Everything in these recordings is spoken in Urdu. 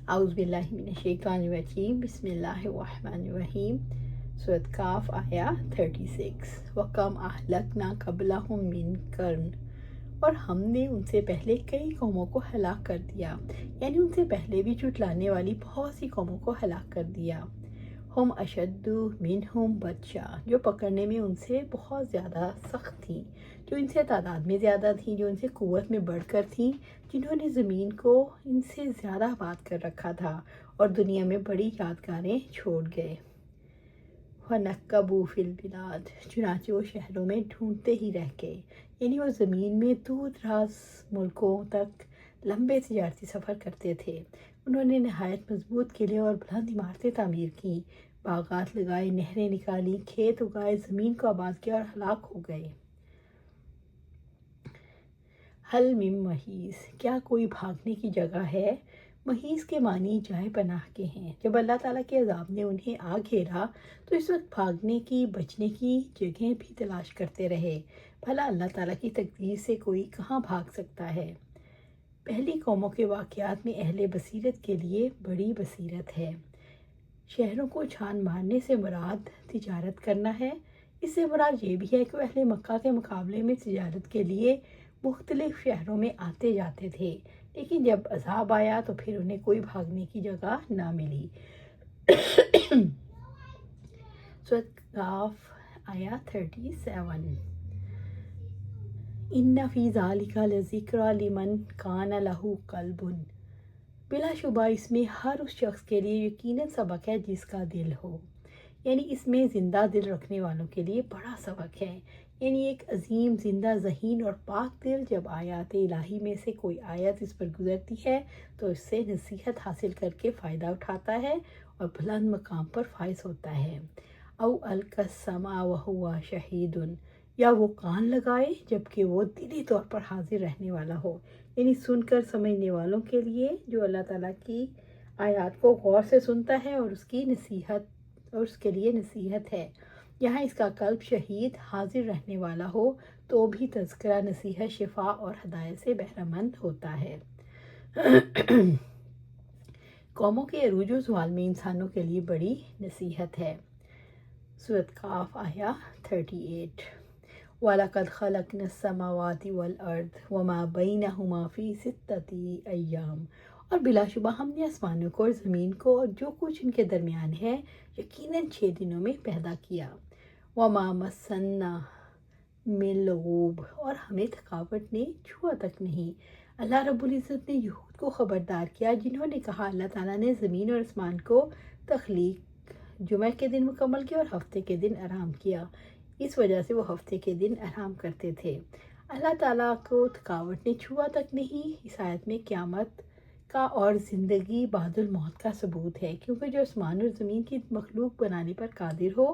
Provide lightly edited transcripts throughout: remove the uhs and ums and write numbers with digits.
اعوذ باللہ من الشیطان الرجیم، بسم اللہ الرحمن الرحیم۔ سورۃ کاف آیا 36۔ وَكَمْ أَهْلَكْنَا قَبْلَهُم مِّن قَرْنٍ، اور ہم نے ان سے پہلے کئی قوموں کو ہلاک کر دیا، یعنی ان سے پہلے بھی جھٹلانے والی بہت سی قوموں کو ہلاک کر دیا۔ ہم اشد منہم بطشا، جو پکڑنے میں ان سے بہت زیادہ سخت تھیں، جو ان سے تعداد میں زیادہ تھیں، جو ان سے قوت میں بڑھ کر تھیں، جنہوں نے زمین کو ان سے زیادہ آباد کر رکھا تھا اور دنیا میں بڑی یادگاریں چھوڑ گئے۔ وَنَكَّبُوا فِي الْبِلَادِ، چنانچہ وہ شہروں میں ڈھونڈتے ہی رہ گئے، یعنی وہ زمین میں دور دراز ملکوں تک لمبے تجارتی سفر کرتے تھے۔ انہوں نے نہایت مضبوط قلعے اور بلند عمارتیں تعمیر کیں، باغات لگائے، نہریں نکالیں، کھیت اگائے، زمین کو آباد کیا اور ہلاک ہو گئے۔ حل من محیص، کیا کوئی بھاگنے کی جگہ ہے؟ محیص کے معنی جائے پناہ کے ہیں۔ جب اللہ تعالیٰ کے عذاب نے انہیں آ گھیرا تو اس وقت بھاگنے کی، بچنے کی جگہیں بھی تلاش کرتے رہے۔ بھلا اللہ تعالیٰ کی تقدیر سے کوئی کہاں بھاگ سکتا ہے؟ پہلی قوموں کے واقعات میں اہل بصیرت کے لیے بڑی بصیرت ہے۔ شہروں کو چھان مارنے سے مراد تجارت کرنا ہے۔ اس سے مراد یہ بھی ہے کہ وہ اہل مکہ کے مقابلے میں تجارت کے لیے مختلف شہروں میں آتے جاتے تھے، لیکن جب عذاب آیا تو پھر انہیں کوئی بھاگنے کی جگہ نہ ملی۔ سورۃ قاف آیا 37۔ ان فی ذالک لذکری لمن کان لہ قلب، بلا شبہ اس میں ہر اس شخص کے لیے یقیناً سبق ہے جس کا دل ہو، یعنی اس میں زندہ دل رکھنے والوں کے لیے بڑا سبق ہے۔ یعنی ایک عظیم زندہ ذہین اور پاک دل جب آیات الہی میں سے کوئی آیت اس پر گزرتی ہے تو اس سے نصیحت حاصل کر کے فائدہ اٹھاتا ہے اور بلند مقام پر فائز ہوتا ہے۔ او القی السمع وہو شہید، یا وہ کان لگائے جبکہ وہ دلی طور پر حاضر رہنے والا ہو، یعنی سن کر سمجھنے والوں کے لیے جو اللہ تعالیٰ کی آیات کو غور سے سنتا ہے اور اس کی نصیحت اور اس کے لیے نصیحت ہے۔ یہاں اس کا قلب شہید حاضر رہنے والا ہو تو بھی تذکرہ، نصیحت، شفا اور ہدایت سے بہرہ مند ہوتا ہے۔ قوموں کے عروج و زوال میں انسانوں کے لیے بڑی نصیحت ہے۔ سورۃ قاف آیا 38۔ وَلَقَدْ خَلَقْنَا السَّمَاوَاتِ وَالْأَرْضَ وَمَا بَيْنَهُمَا فِي سِتَّةِ أَيَّامٍ، اور بلا شبہ ہم نے آسمانوں کو اور زمین کو اور جو کچھ ان کے درمیان ہے یقیناً 6 دنوں میں پیدا کیا۔ وَمَا مَسَّنَّا مِن لُغُوبٍ، اور ہمیں تھکاوٹ نے چھوا تک نہیں۔ اللہ رب العزت نے یہود کو خبردار کیا جنہوں نے کہا اللہ تعالیٰ نے زمین اور آسمان کو تخلیق جمعہ کے دن مکمل کیا اور ہفتے کے دن آرام کیا، اس وجہ سے وہ ہفتے کے دن آرام کرتے تھے۔ اللہ تعالیٰ کو تھکاوٹ نے چھوا تک نہیں۔ اس آیت میں قیامت کا اور زندگی بعد الموت کا ثبوت ہے، کیونکہ جو آسمان اور زمین کی مخلوق بنانے پر قادر ہو،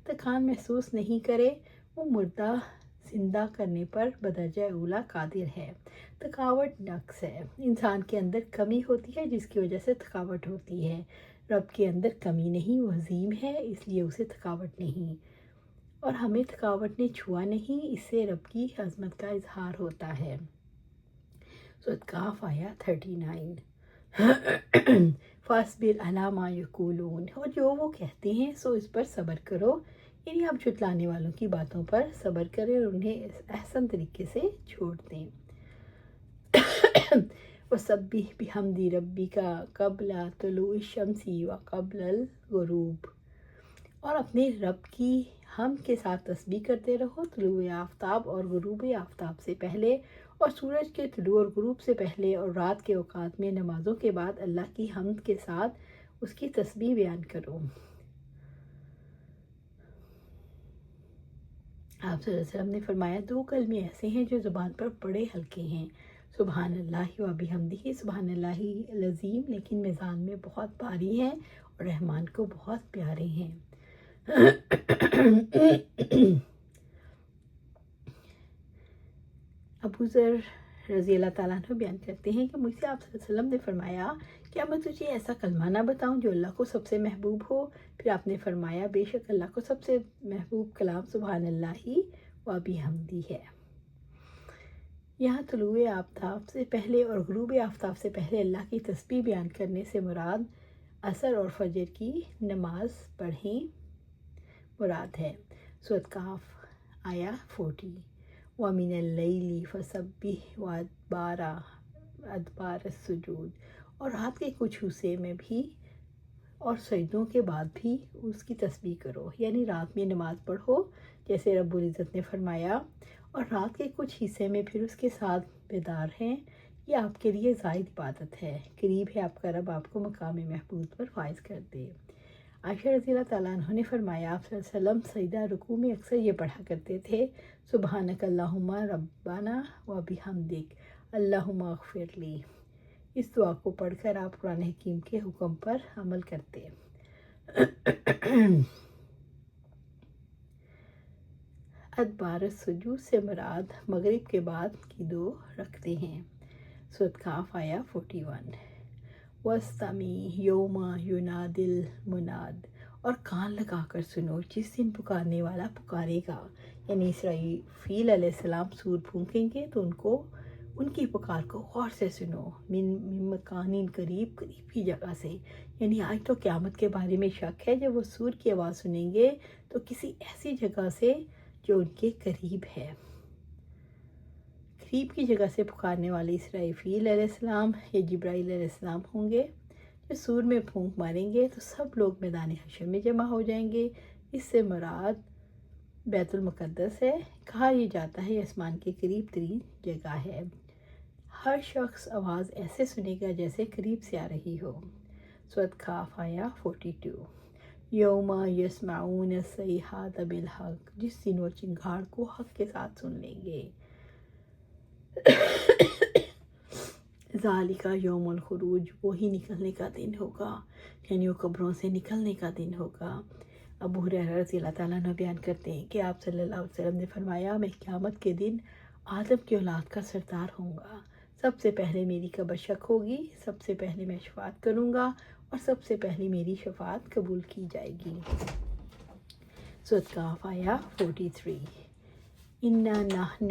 تھکان محسوس نہیں کرے، وہ مردہ زندہ کرنے پر بدرجہ اولیٰ قادر ہے۔ تھکاوٹ نقص ہے، انسان کے اندر کمی ہوتی ہے جس کی وجہ سے تھکاوٹ ہوتی ہے۔ رب کے اندر کمی نہیں، وہ عظیم ہے، اس لیے اسے تھکاوٹ نہیں، اور ہمیں تھکاوٹ نے چھوا نہیں، اس سے رب کی عظمت کا اظہار ہوتا ہے۔ سورۃ قاف آیا 39۔ فَاصْبِرْ عَلَىٰ مَا يَقُولُونَ، اور جو وہ کہتے ہیں سو اس پر صبر کرو، یعنی آپ جھٹلانے والوں کی باتوں پر صبر کریں اور انہیں احسن طریقے سے چھوڑ دیں۔ وَسَبِّحْ بِحَمْدِ رَبِّكَ قَبْلَ طُلُوعِ الشَّمْسِ وَقَبْلَ الْغُرُوبِ، اور اپنے رب کی حمد کے ساتھ تسبیح کرتے رہو طلوع آفتاب اور غروب آفتاب سے پہلے، اور سورج کے طلوع اور غروب سے پہلے اور رات کے اوقات میں نمازوں کے بعد اللہ کی حمد کے ساتھ اس کی تسبیح بیان کرو۔ آپ صلی اللہ علیہ وسلم نے فرمایا 2 کلمے ایسے ہیں جو زبان پر بڑے ہلکے ہیں، سبحان اللہ و بحمدہ، سبحان اللہ العظیم، لیکن میزان میں بہت بھاری ہیں اور رحمان کو بہت پیارے ہیں۔ ابو ذر رضی اللہ تعالیٰ عنہ بیان کرتے ہیں کہ مجھ سے آپ صلی اللہ علیہ وسلم نے فرمایا کیا میں تجھے ایسا کلمہ نہ بتاؤں جو اللہ کو سب سے محبوب ہو؟ پھر آپ نے فرمایا بے شک اللہ کو سب سے محبوب کلام سبحان اللہ و بحمدہ ہے۔ یہاں طلوع آفتاب سے پہلے اور غروب آفتاب سے پہلے اللہ کی تسبیح بیان کرنے سے مراد عصر اور فجر کی نماز پڑھیں مراد ہے۔ سورۃ کہف آیا 40 وَمِنَ اللَّيْلِ فَسَبِّحْ وَأَدْبَارَ السُّجُودِ، اور رات کے کچھ حصے میں بھی اور سجدوں کے بعد بھی اس کی تسبیح کرو، یعنی رات میں نماز پڑھو جیسے رب العزت نے فرمایا، اور رات کے کچھ حصے میں پھر اس کے ساتھ بیدار ہیں، یہ آپ کے لیے زائد عبادت ہے، قریب ہے آپ کا رب آپ کو مقام محمود پر فائز کر دے۔ عائشہ رضی اللہ تعالیٰ عنہ نے فرمایا آپ صلی اللہ علیہ وسلم سجدہ رکوع میں اکثر یہ پڑھا کرتے تھے، سبحانک اللہم ربنا و بحمدک اللہم اغفر لی۔ اس دعا کو پڑھ کر آپ قرآن حکیم کے حکم پر عمل کرتے۔ ادبار السجود سے مراد مغرب کے بعد کی 2 رکعتیں ہیں۔ سورۃ کہف آیا 41 وَاسْتَمِعْ یَوْمَ یُنَادِ الْمُنَادِ، اور کان لگا کر سنو جس دن پکارنے والا پکارے گا، یعنی اسرافیل علیہ السلام سور پھونکیں گے تو ان کی پکار کو غور سے سنو، من مکان قریب کی جگہ سے، یعنی آج تو قیامت کے بارے میں شک ہے، جب وہ سور کی آواز سنیں گے تو کسی ایسی جگہ سے جو ان کے قریب ہے۔ قریب کی جگہ سے پکارنے والے اسرافیل علیہ السلام یا جبرائیل علیہ السلام ہوں گے، جو سور میں پھونک ماریں گے تو سب لوگ میدان حشر میں جمع ہو جائیں گے۔ اس سے مراد بیت المقدس ہے، کہا یہ جاتا ہے آسمان کے قریب ترین جگہ ہے۔ ہر شخص آواز ایسے سنے گا جیسے قریب سے آ رہی ہو۔ سورۃ کہف آیا 42 یوم یسمعون الصیحۃ بالحق، جس دن وہ چنگھاڑ کو حق کے ساتھ سن لیں گے۔ ذالک یوم الخروج، وہی نکلنے کا دن ہوگا، یعنی وہ قبروں سے نکلنے کا دن ہوگا۔ ابو ہریرہ رضی اللہ تعالیٰ عنہ بیان کرتے ہیں کہ آپ صلی اللہ علیہ وسلم نے فرمایا میں قیامت کے دن آدم کی اولاد کا سردار ہوں گا، سب سے پہلے میری قبر شق ہوگی، سب سے پہلے میں شفاعت کروں گا اور سب سے پہلے میری شفاعت قبول کی جائے گی۔ سورۃ کہف آیا 43 انا نحن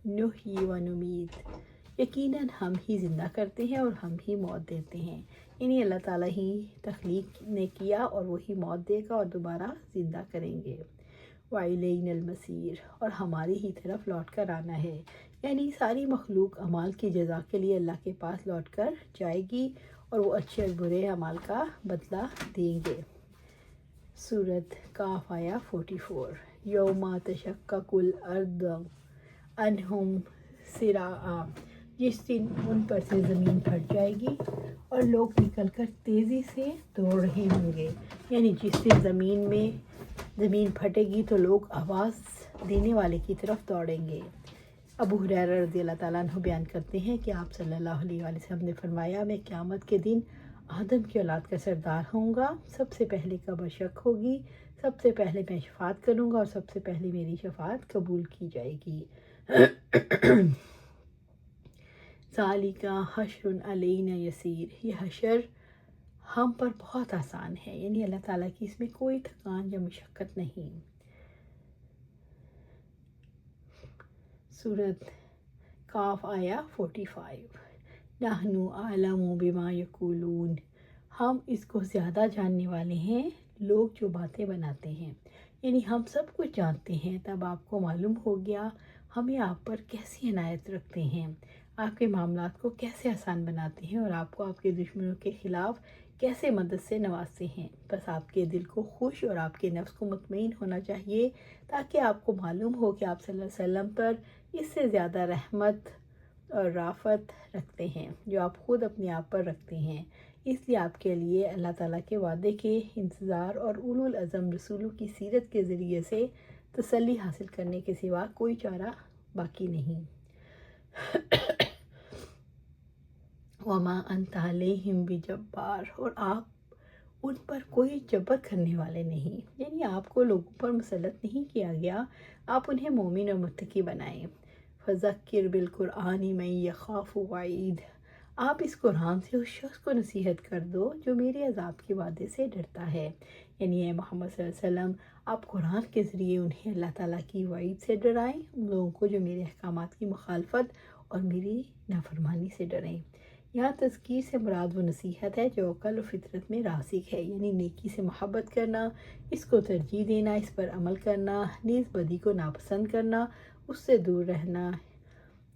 نحیی و نمیت، یقیناً ہم ہی زندہ کرتے ہیں اور ہم ہی موت دیتے ہیں، یعنی اللہ تعالیٰ ہی تخلیق نے کیا اور وہی موت دے گا اور دوبارہ زندہ کریں گے۔ وَإِلَيْنَا الْمَصِيرُ، اور ہماری ہی طرف لوٹ کر آنا ہے، یعنی ساری مخلوق اعمال کی جزا کے لیے اللہ کے پاس لوٹ کر جائے گی اور وہ اچھے اور برے اعمال کا بدلہ دیں گے۔ سورۃ کہف آیا 44 یوم تشقق الارض عنہم سراعا، جس دن ان پر سے زمین پھٹ جائے گی اور لوگ نکل کر تیزی سے دوڑ رہے ہوں گے، یعنی جس دن زمین پھٹے گی تو لوگ آواز دینے والے کی طرف دوڑیں گے۔ ابو ہریرہ رضی اللہ تعالیٰ عنہ بیان کرتے ہیں کہ آپ صلی اللہ علیہ وآلہ وسلم نے فرمایا میں قیامت کے دن آدم کی اولاد کا سردار ہوں گا، سب سے پہلے قبر شق ہوگی، سب سے پہلے میں شفاعت کروں گا اور سب سے پہلے میری شفاعت قبول کی جائے گی۔ ذالک حشر علینا یسیر، یہ حشر ہم پر بہت آسان ہے، یعنی اللہ تعالیٰ کی اس میں کوئی تھکان یا مشقت نہیں۔ سورۃ کہف آیا 45 نحن اعلم بما یقولون، ہم اس کو زیادہ جاننے والے ہیں لوگ جو باتیں بناتے ہیں، یعنی ہم سب کچھ جانتے ہیں، تب آپ کو معلوم ہو گیا ہمیں آپ پر کیسی عنایت رکھتے ہیں، آپ کے معاملات کو کیسے آسان بناتے ہیں اور آپ کو آپ کے دشمنوں کے خلاف کیسے مدد سے نوازتے ہیں۔ بس آپ کے دل کو خوش اور آپ کے نفس کو مطمئن ہونا چاہیے تاکہ آپ کو معلوم ہو کہ آپ صلی اللہ علیہ وسلم پر اس سے زیادہ رحمت اور رافت رکھتے ہیں جو آپ خود اپنے آپ پر رکھتے ہیں۔ اس لیے آپ کے لیے اللہ تعالیٰ کے وعدے کے انتظار اور اولو العزم رسولوں کی سیرت کے ذریعے سے تسلی حاصل کرنے کے سوا کوئی چارہ باقی نہیں۔ وما انت علیہم بجبار، اور آپ ان پر کوئی جبر کرنے والے نہیں، یعنی آپ کو لوگوں پر مسلط نہیں کیا گیا، آپ انہیں مومن اور متقی بنائیں۔ فذکر بالقرآن من یخاف وعید، آپ اس قرآن سے اس شخص کو نصیحت کر دو جو میرے عذاب کے وعدے سے ڈرتا ہے، یعنی اے محمد صلی اللہ علیہ وسلم آپ قرآن کے ذریعے انہیں اللہ تعالیٰ کی وعید سے ڈرائیں، ان لوگوں کو جو میرے احکامات کی مخالفت اور میری نافرمانی سے ڈریں۔ یہاں تذکیر سے مراد وہ نصیحت ہے جو عقل و فطرت میں راسخ ہے، یعنی نیکی سے محبت کرنا، اس کو ترجیح دینا، اس پر عمل کرنا، نیز بدی کو ناپسند کرنا، اس سے دور رہنا۔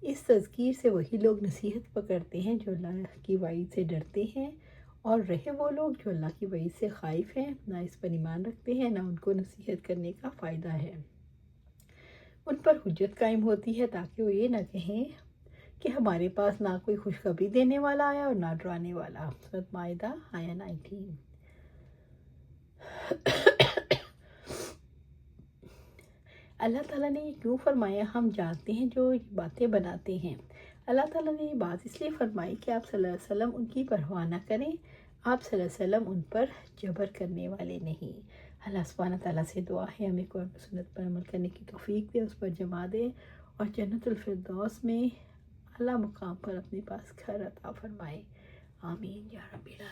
اس تذکیر سے وہی لوگ نصیحت پکڑتے ہیں جو اللہ کی وعید سے ڈرتے ہیں، اور رہے وہ لوگ جو اللہ کی وعید سے خائف ہیں، نہ اس پر ایمان رکھتے ہیں، نہ ان کو نصیحت کرنے کا فائدہ ہے۔ ان پر حجت قائم ہوتی ہے تاکہ وہ یہ نہ کہیں کہ ہمارے پاس نہ کوئی خوشخبری دینے والا آیا اور نہ ڈرانے والا۔ سورۃ مائدہ آیہ 19۔ اللہ تعالیٰ نے یہ کیوں فرمایا؟ ہم جانتے ہیں جو یہ باتیں بناتے ہیں۔ اللہ تعالیٰ نے یہ بات اس لیے فرمائی کہ آپ صلی اللہ علیہ وسلم ان کی پرواہ نہ کریں۔ آپ صلی اللہ علیہ وسلم ان پر جبر کرنے والے نہیں۔ اللہ سبحانہ تعالیٰ سے دعا ہے ہمیں قرآن و سنت پر عمل کرنے کی توفیق دے، اس پر جما دے، اور جنت الفردوس میں اعلیٰ مقام پر اپنے پاس گھر عطا فرمائے۔ آمین یا رب العالمین۔